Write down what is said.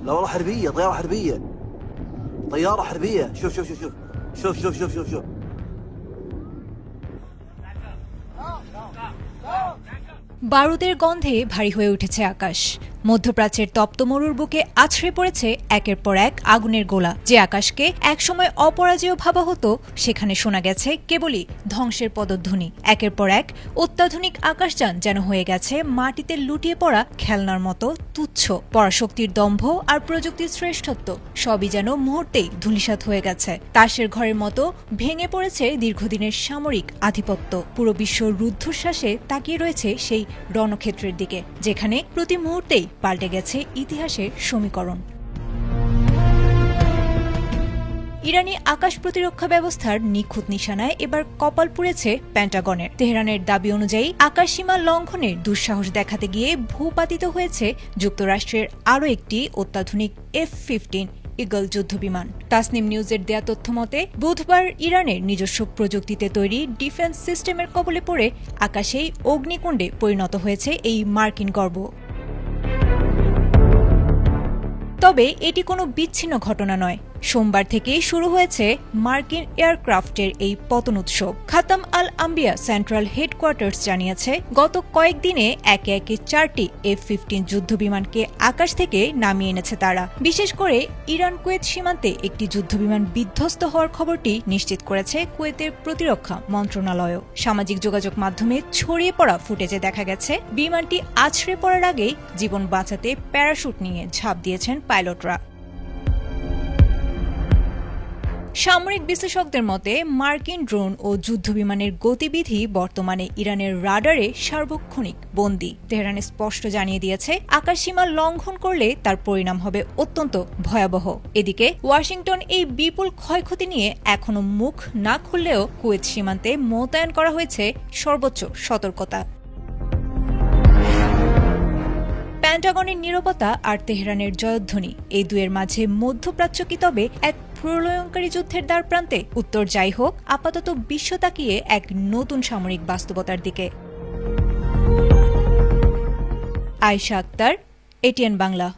لا والله حربية، طيارة حربية، طيارة حربية. شوف شوف شوف شوف شوف شوف شوف شوف. বারুদের গন্ধে ভারী হয়ে উঠেছে আকাশ। মধ্যপ্রাচ্যের তপ্ত মরুর বুকে আছড়ে পড়েছে একের পর এক আগুনের গোলা। যে আকাশকে একসময় অপরাজেয় ভাবা হতো, সেখানে শোনা গেছে কেবলই ধ্বংসের পদধ্বনি। একের পর এক অত্যাধুনিক আকাশযান যেন হয়ে গেছে মাটিতে লুটিয়ে পড়া খেলনার মতো তুচ্ছ। পরাশক্তির দম্ভ আর প্রযুক্তির শ্রেষ্ঠত্ব সবই যেন মুহূর্তেই ধূলিসাৎ হয়ে গেছে। তাসের ঘরের মতো ভেঙে পড়েছে দীর্ঘদিনের সামরিক আধিপত্য। পুরো বিশ্ব রুদ্ধশ্বাসে তাকিয়ে রয়েছে সেই রণক্ষেত্রের দিকে, যেখানে প্রতি মুহূর্তেই পাল্টে গেছে ইতিহাসের সমীকরণ। ইরানি আকাশ প্রতিরক্ষা ব্যবস্থার নিখুঁত নিশানায় এবার কপাল পুড়েছে পেন্টাগনের। তেহরানের দাবি অনুযায়ী আকাশসীমা লঙ্ঘনের দুঃসাহস দেখাতে গিয়ে ভূপাতিত হয়েছে যুক্তরাষ্ট্রের আরও একটি অত্যাধুনিক F-15 ইগল যুদ্ধবিমান। তাসনিম নিউজের দেয়া তথ্য মতে বুধবার ইরানের নিজস্ব প্রযুক্তিতে তৈরি ডিফেন্স সিস্টেমের কবলে পড়ে আকাশেই অগ্নিকুণ্ডে পরিণত হয়েছে এই মার্কিন গর্ব। তবে এটি কোনো বিচ্ছিন্ন ঘটনা নয়। সোমবার থেকেই শুরু হয়েছে মার্কিন এয়ারক্রাফটের এই পতন উৎসব। খাতাম আল আম্বিয়া সেন্ট্রাল হেডকোয়ার্টার্স জানিয়েছে, গত কয়েকদিনে একে একে 4টি F-15 যুদ্ধবিমানকে আকাশ থেকে নামিয়ে এনেছে তারা। বিশেষ করে ইরান কুয়েত সীমান্তে একটি যুদ্ধবিমান বিধ্বস্ত হওয়ার খবরটি নিশ্চিত করেছে কুয়েতের প্রতিরক্ষা মন্ত্রণালয়ও। সামাজিক যোগাযোগ মাধ্যমে ছড়িয়ে পড়া ফুটেজে দেখা গেছে বিমানটি আছড়ে পড়ার আগেই জীবন বাঁচাতে প্যারাশুট নিয়ে ঝাঁপ দিয়েছেন পাইলটরা। সামরিক বিশ্লেষকদের মতে মার্কিন ড্রোন ও যুদ্ধবিমানের গতিবিধি বর্তমানে ইরানের রাডারে সার্বক্ষণিক বন্দী। তেহরান স্পষ্ট জানিয়ে দিয়েছে, আকাশসীমা লঙ্ঘন করলে তার পরিণাম হবে অত্যন্ত ভয়াবহ। এদিকে ওয়াশিংটন এই বিপুল ক্ষয়ক্ষতি নিয়ে এখনো মুখ না খুললেও কুয়েত সীমান্তে মোতায়েন করা হয়েছে সর্বোচ্চ সতর্কতা। পেন্টাগনের নীরবতা আর তেহরানের জয়ধ্বনি, এই দুয়ের মাঝে মধ্যপ্রাচ্য কি তবে এক প্রলয়ঙ্কারী যুদ্ধের দ্বার প্রান্তে? উত্তর যাই হোক, আপাতত বিশ্ব তাকিয়ে এক নতুন সামরিক বাস্তবতার দিকে। আয়েশা আক্তার, ATN বাংলা।